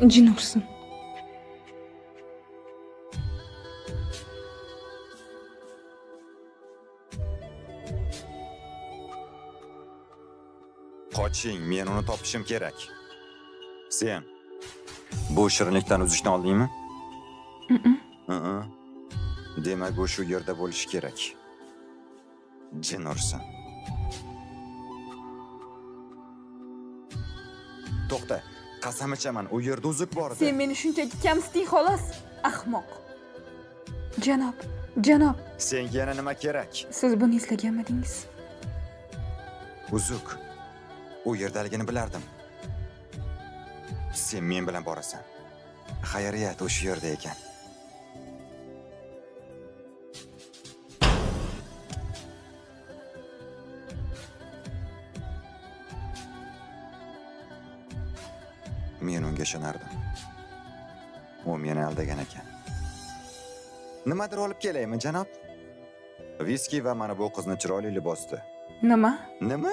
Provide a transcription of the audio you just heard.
Jin ursin. Qoching, men uni topishim kerak. Sen bu shirinlikdan uzishni oldingmi? Demak, bu shu yerda bo'lishi kerak. Jin ursin. To'xta, qasam ichaman, u yerda uzuk bor edi. Sen meni shunchaki kamsiting xolos, ahmoq. Janob, Senga yana nima kerak? siz buni izlaganmidingiz? Uzuk. U yerdaligini bilardim. Sen men bilan borasan. Xayriyat, o'sha yerda ekan. Men unga ishonardim. U meni aldagan ekan. Nimadir olib kelaymi, janob? Viski va mana bu qizni chiroyli libosda. Nima? Nima?